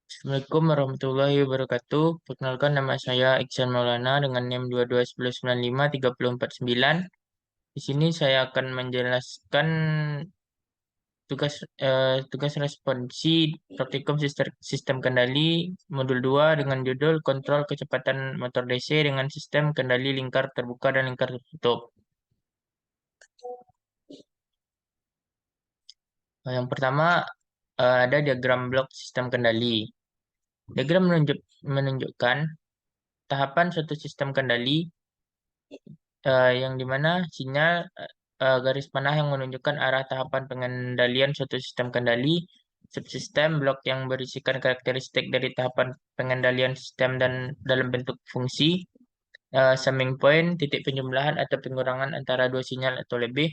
Assalamualaikum warahmatullahi wabarakatuh. Perkenalkan nama saya Iksan Maulana dengan NIM 2211953449. Di sini saya akan menjelaskan tugas responsi praktikum sistem kendali modul 2 dengan judul Kontrol Kecepatan Motor DC dengan Sistem Kendali Lingkar Terbuka dan Lingkar Tertutup. Yang pertama ada diagram blok sistem kendali. Diagram menunjukkan tahapan suatu sistem kendali yang dimana sinyal garis panah yang menunjukkan arah tahapan pengendalian suatu sistem kendali, subsistem blok yang berisikan karakteristik dari tahapan pengendalian sistem dan dalam bentuk fungsi, summing point, titik penjumlahan atau pengurangan antara dua sinyal atau lebih,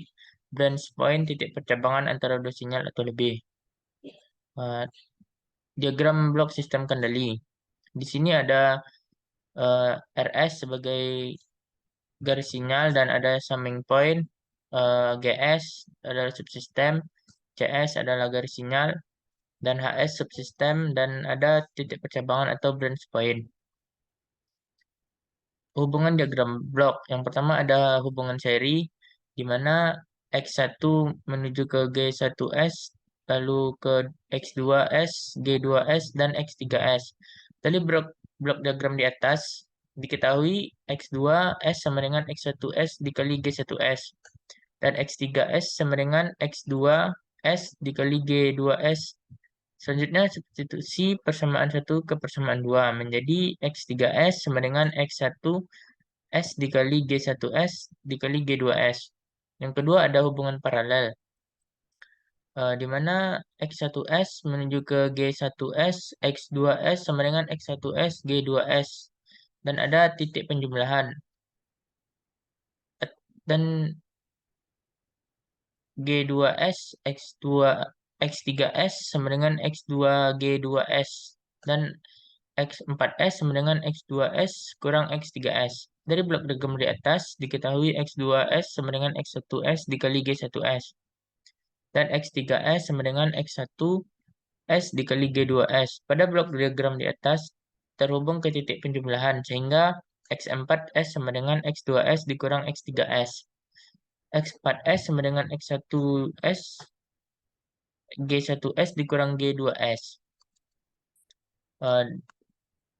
branch point, titik percabangan antara dua sinyal atau lebih. Uh, Diagram blok sistem kendali. Di sini ada RS sebagai garis sinyal dan ada summing point, GS adalah subsistem, CS adalah garis sinyal, dan HS subsistem, dan ada titik percabangan atau branch point. Hubungan diagram blok. Yang pertama ada hubungan seri, di mana X1 menuju ke G1S, lalu ke X2S, G2S, dan X3S. Tadi blok diagram di atas diketahui X2S sama dengan X1S dikali G1S. Dan X3S sama dengan X2S dikali G2S. Selanjutnya substitusi persamaan 1 ke persamaan 2 menjadi X3S sama dengan X1S dikali G1S dikali G2S. Yang kedua ada hubungan paralel, di mana X1S menuju ke G1S, X2S sama dengan X1S, G2S. Dan ada titik penjumlahan. Dan G2S, X2, X3S sama dengan X2G2S. Dan X4S sama dengan X2S kurang X3S. Dari blok diagram di atas diketahui X2S sama dengan X1S dikali G1S. Dan X3S sama dengan X1S dikali G2S. Pada blok diagram di atas terhubung ke titik penjumlahan sehingga X4S sama dengan X2S dikurang X3S. X4S sama dengan X1S, G1S dikurang G2S.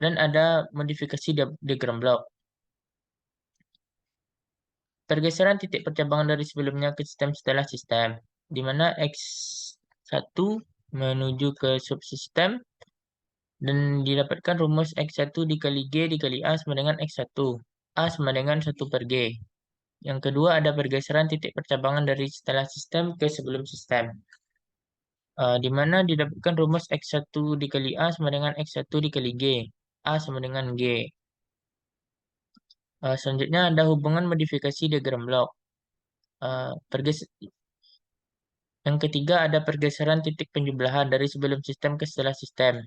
Dan ada modifikasi diagram blok. Pergeseran titik percabangan dari sebelumnya ke sistem setelah sistem, di mana X1 menuju ke subsistem dan didapatkan rumus X1 dikali G dikali A sama dengan X1. A sama dengan 1 per G. Yang kedua ada pergeseran titik percabangan dari setelah sistem ke sebelum sistem. Di mana didapatkan rumus X1 dikali A sama dengan X1 dikali G. A sama dengan G. Selanjutnya ada hubungan modifikasi diagram blok. Uh, Yang ketiga ada pergeseran titik penjumlahan dari sebelum sistem ke setelah sistem,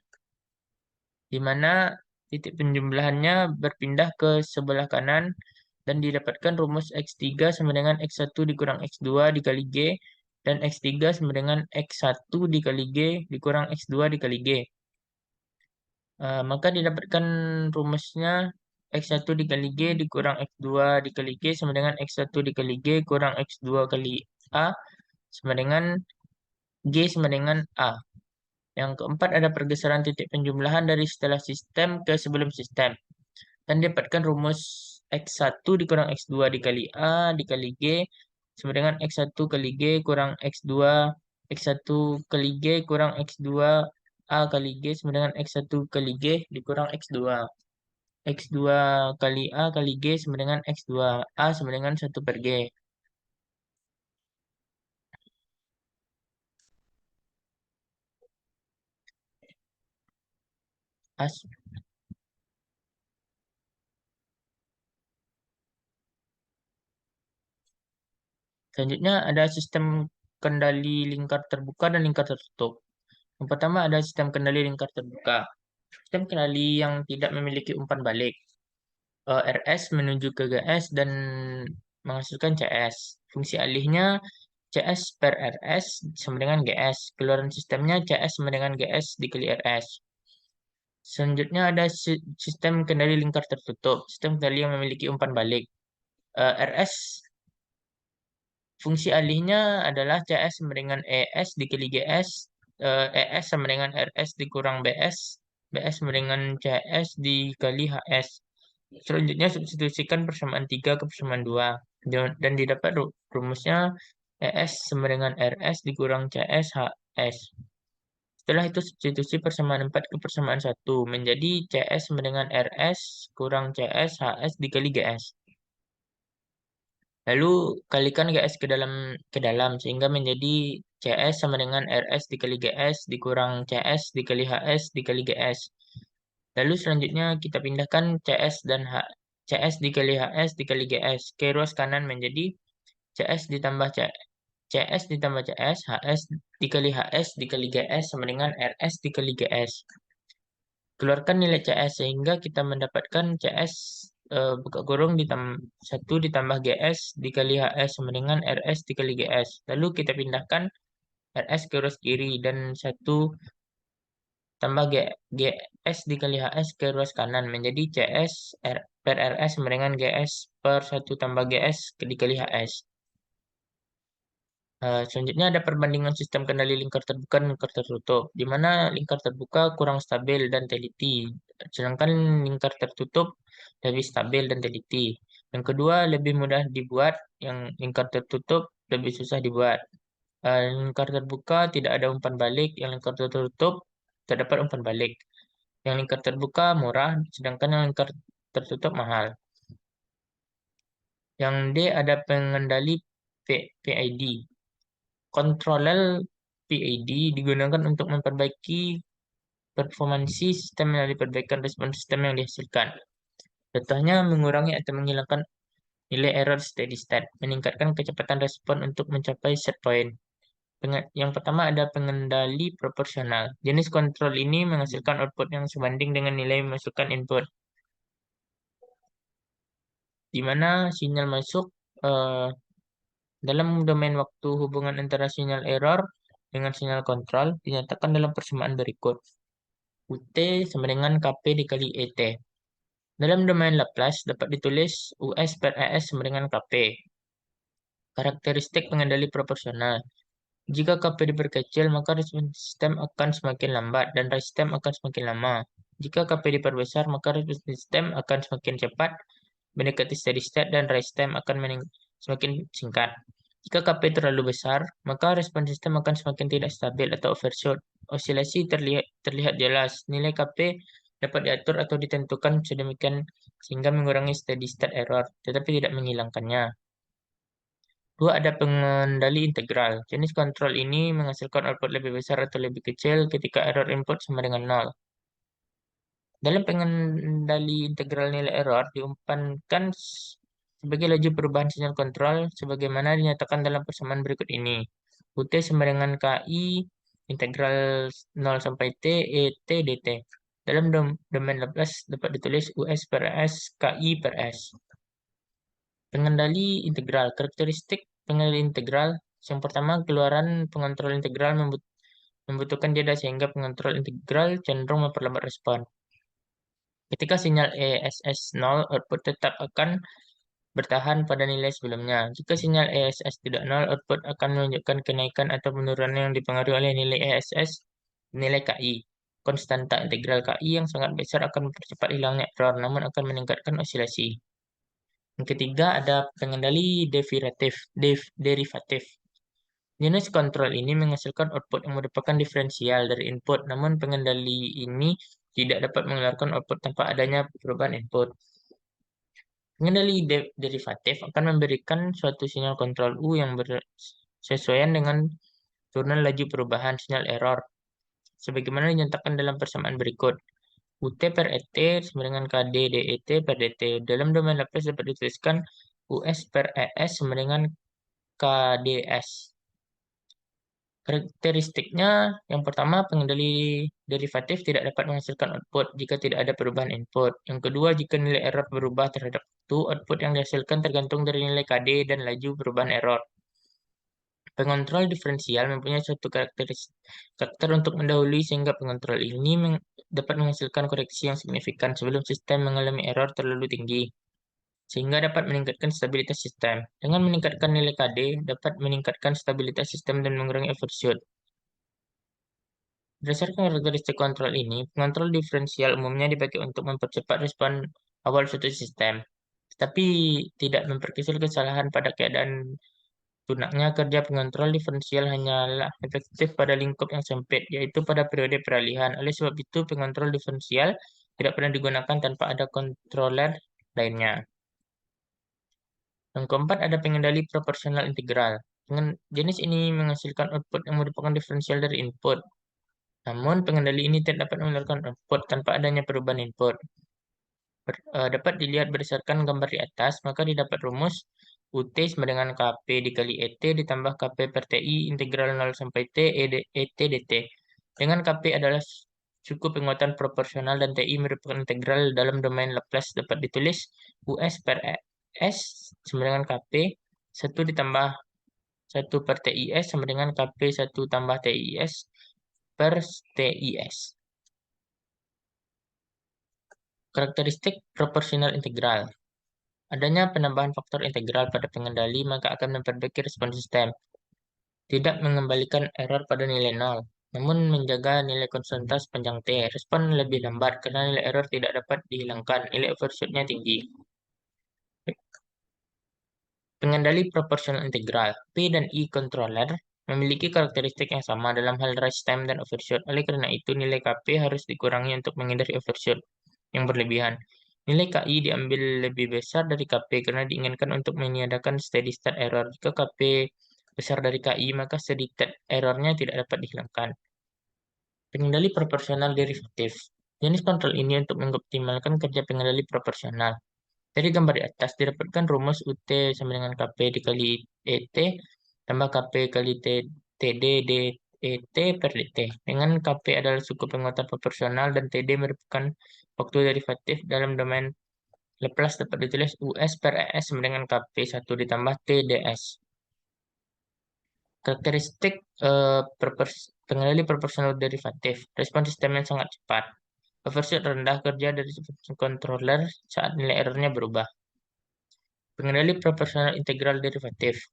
di mana titik penjumlahannya berpindah ke sebelah kanan dan didapatkan rumus X3 sama dengan X1 dikurang X2 dikali G dan X3 sama dengan X1 dikali G dikurang X2 dikali G. Maka didapatkan rumusnya X1 dikali G dikurang X2 dikali G sama dengan X1 dikali G kurang X2 kali A sama dengan G sama dengan A. Yang keempat ada pergeseran titik penjumlahan dari setelah sistem ke sebelum sistem. Dan didapatkan rumus X1 dikurang X2 dikali A dikali G sama dengan X1 kali G kurang X2 X1 kali G kurang X2 A kali G sama dengan X1 kali G dikurang X2. X2 kali A kali G sama dengan X2. A sama dengan 1 per G. As Selanjutnya ada sistem kendali lingkar terbuka dan lingkar tertutup. Yang pertama ada sistem kendali lingkar terbuka. Sistem kendali yang tidak memiliki umpan balik. RS menuju ke GS dan menghasilkan CS. Fungsi alihnya CS per RS sama dengan GS. Keluaran sistemnya CS sama dengan GS dikali RS. Selanjutnya ada sistem kendali lingkar tertutup. Sistem kendali yang memiliki umpan balik. RS fungsi alihnya adalah CS sama dengan ES dikali GS. ES sama dengan RS dikurang BS. BS sama dengan CS dikali HS. Selanjutnya substitusikan persamaan 3 ke persamaan 2. Dan didapat rumusnya ES sama dengan RS dikurang CS HS. Setelah itu substitusi persamaan 4 ke persamaan 1 menjadi CS sama dengan RS kurang CS HS dikali GS. Lalu kalikan GS ke dalam sehingga menjadi CS sama dengan RS dikali GS dikurang CS dikali HS dikali GS. Lalu selanjutnya kita pindahkan CS dikali HS dikali GS ke ruas kanan menjadi CS ditambah CS ditambah HS dikali HS dikali GS sama dengan RS dikali GS. Keluarkan nilai CS sehingga kita mendapatkan CS buka kurung 1 ditambah GS dikali HS sama dengan RS dikali GS. Lalu kita pindahkan RS ke ruas kiri dan 1 tambah GS dikali HS ke ruas kanan menjadi CS per RS sama dengan GS per 1 tambah GS dikali HS. Selanjutnya ada perbandingan sistem kendali lingkar terbuka dan lingkar tertutup, di mana lingkar terbuka kurang stabil dan teliti, sedangkan lingkar tertutup lebih stabil dan teliti. Yang kedua lebih mudah dibuat, yang lingkar tertutup lebih susah dibuat. Lingkar terbuka tidak ada umpan balik, yang lingkar tertutup terdapat umpan balik. Yang lingkar terbuka murah, sedangkan yang lingkar tertutup mahal. Yang D ada pengendali PID. Controller PID digunakan untuk memperbaiki performansi sistem melalui perbaikan respon sistem yang dihasilkan. Contohnya mengurangi atau menghilangkan nilai error steady state, meningkatkan kecepatan respon untuk mencapai set point. Yang pertama ada pengendali proporsional. Jenis kontrol ini menghasilkan output yang sebanding dengan nilai masukan input, di mana sinyal masuk eh, dalam domain waktu hubungan antara sinyal error dengan sinyal kontrol dinyatakan dalam persamaan berikut. UT sama dengan KP dikali ET. Dalam domain Laplace dapat ditulis US per ES sama dengan KP. Karakteristik pengendali proporsional. Jika KP diperkecil, maka respon sistem akan semakin lambat dan rise time akan semakin lama. Jika KP diperbesar, maka respon sistem akan semakin cepat mendekati steady state dan rise time akan semakin singkat. Jika KP terlalu besar, maka respon sistem akan semakin tidak stabil atau overshoot. Osilasi terlihat jelas. Nilai KP dapat diatur atau ditentukan sedemikian sehingga mengurangi steady state error, tetapi tidak menghilangkannya. Dua, ada pengendali integral. Jenis kontrol ini menghasilkan output lebih besar atau lebih kecil ketika error input sama dengan 0. Dalam pengendali integral nilai error diumpankan sebagai laju perubahan sinyal kontrol sebagaimana dinyatakan dalam persamaan berikut ini. UT sama dengan KI integral 0 sampai T ET dt. Dalam domain Laplace dapat ditulis US per S KI per S. Pengendali integral. Karakteristik pengendali integral. Yang pertama, keluaran pengontrol integral membutuhkan jeda sehingga pengontrol integral cenderung memperlambat respon. Ketika sinyal ESS 0, output tetap akan bertahan pada nilai sebelumnya. Jika sinyal ESS tidak 0, output akan menunjukkan kenaikan atau penurunan yang dipengaruhi oleh nilai ESS, nilai KI. Konstanta integral KI yang sangat besar akan mempercepat hilangnya error, namun akan meningkatkan osilasi. Yang ketiga ada pengendali derivatif. Jenis kontrol ini menghasilkan output yang merupakan diferensial dari input, namun pengendali ini tidak dapat mengeluarkan output tanpa adanya perubahan input. Pengendali derivatif akan memberikan suatu sinyal kontrol U yang bersesuaian dengan turunan laju perubahan sinyal error, sebagaimana dinyatakan dalam persamaan berikut. UT per ET sama dengan KD DET per DT. Dalam domain Laplace dapat dituliskan US per ES sama dengan KDS. Karakteristiknya, yang pertama, pengendali derivatif tidak dapat menghasilkan output jika tidak ada perubahan input. Yang kedua, jika nilai error berubah terhadap waktu, output yang dihasilkan tergantung dari nilai KD dan laju perubahan error. Pengontrol diferensial mempunyai suatu karakter untuk mendahului sehingga pengontrol ini dapat menghasilkan koreksi yang signifikan sebelum sistem mengalami error terlalu tinggi, sehingga dapat meningkatkan stabilitas sistem. Dengan meningkatkan nilai KD, dapat meningkatkan stabilitas sistem dan mengurangi overshoot. Berdasarkan karakteristik kontrol ini, pengontrol diferensial umumnya dipakai untuk mempercepat respon awal suatu sistem, tetapi tidak memperkecil kesalahan pada keadaan tunaknya. Kerja pengontrol diferensial hanyalah efektif pada lingkup yang sempit, yaitu pada periode peralihan. Oleh sebab itu, pengontrol diferensial tidak pernah digunakan tanpa ada controller lainnya. Yang keempat, ada pengendali proporsional integral. Dengan jenis ini menghasilkan output yang merupakan diferensial dari input. Namun, pengendali ini tidak dapat mengeluarkan output tanpa adanya perubahan input. Dapat dilihat berdasarkan gambar di atas, maka didapat rumus UT sama dengan KP dikali ET ditambah KP per TI integral 0 sampai T ET dt. Dengan KP adalah suku penguatan proporsional dan TI merupakan integral dalam domain Laplace, dapat ditulis US per S sama dengan KP 1 ditambah 1 per TIS sama dengan KP 1 tambah TIS per TIS. Karakteristik proporsional integral. Adanya penambahan faktor integral pada pengendali maka akan memperbaiki respon sistem. Tidak mengembalikan error pada nilai nol, namun menjaga nilai konstanta sepanjang T. Respon lebih lambat karena nilai error tidak dapat dihilangkan. Nilai overshootnya tinggi. Pengendali proporsional integral. P dan I controller memiliki karakteristik yang sama dalam hal rise time dan overshoot. Oleh karena itu, nilai KP harus dikurangi untuk menghindari overshoot yang berlebihan. Nilai KI diambil lebih besar dari KP karena diinginkan untuk meniadakan steady state error. Jika KP besar dari KI, maka steady state errornya tidak dapat dihilangkan. Pengendali proporsional derivatif. Jenis kontrol ini untuk mengoptimalkan kerja pengendali proporsional. Dari gambar di atas didapatkan rumus UT sama dengan KP dikali ET tambah KP kali TD DET per DT. Dengan KP adalah suku penguatan proporsional dan TD merupakan waktu derivatif dalam domain Laplace, dapat ditulis US per ES sama dengan KP 1 ditambah TDS. Karakteristik pengendali proporsional derivatif. Respon sistem yang sangat cepat. Overshoot rendah kerja dari controller saat nilai errornya berubah. Pengendali proporsional integral derivatif.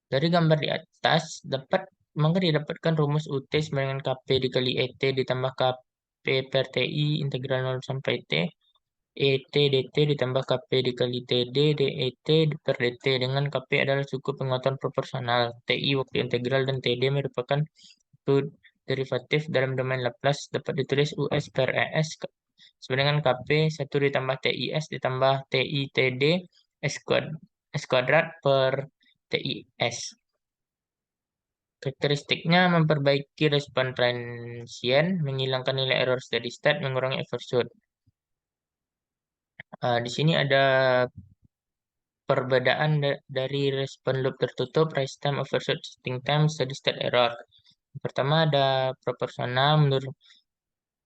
Dari gambar di atas, maka didapatkan rumus UT sama dengan KP dikali ET ditambah KP per TI integral 0 sampai T, ET dt ditambah KP dikali TD DET per dt, dengan KP adalah suku penguatan proporsional, TI waktu integral, dan TD merupakan waktu derivatif dalam domain Laplace, dapat ditulis US per ES sama dengan KP 1 ditambah TIS ditambah TI TD S kuadrat per TIS. Karakteristiknya memperbaiki respon transient, menghilangkan nilai error steady state, mengurangi overshoot. Di sini ada perbedaan dari respon loop tertutup, rise time, overshoot, setting time, steady state error. Pertama ada proporsional. Menurut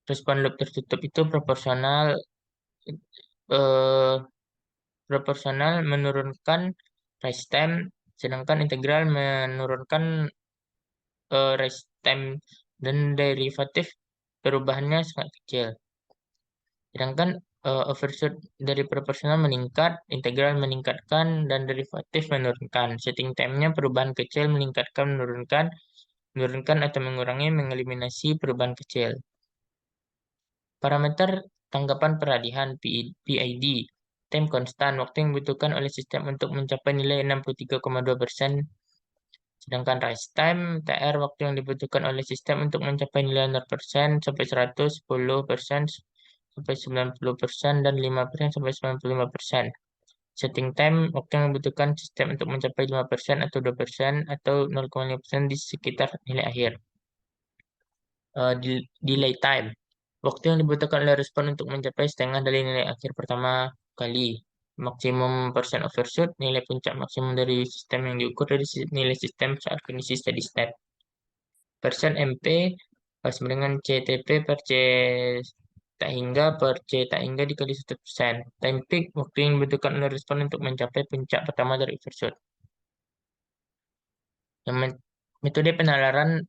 respon loop tertutup itu eh, proporsional menurunkan rise time, sedangkan integral menurunkan rise time, dan derivatif perubahannya sangat kecil. Sedangkan overshoot dari proporsional meningkat, integral meningkatkan, dan derivatif menurunkan. Setting time-nya perubahan kecil meningkatkan, menurunkan, menurunkan atau mengurangi, mengeliminasi perubahan kecil. Parameter tanggapan peralihan PID, time constant, waktu yang dibutuhkan oleh sistem untuk mencapai nilai 63,2%. Sedangkan rise time, TR, waktu yang dibutuhkan oleh sistem untuk mencapai nilai 0% sampai 100, 10% sampai 90%, dan 5% sampai 95%. Setting time, waktu yang dibutuhkan sistem untuk mencapai 5% atau 2% atau 0,5% di sekitar nilai akhir. Delay time, waktu yang dibutuhkan oleh respon untuk mencapai setengah dari nilai akhir pertama kali. Maksimum persen overshoot, nilai puncak maksimum dari sistem yang diukur dari nilai sistem saat kondisi steady state. Persen MP sama dengan CTP per C tak hingga per C tak hingga dikali 1%. Time peak, waktu yang dibutuhkan oleh respon untuk mencapai puncak pertama dari overshoot. Yang metode penalaran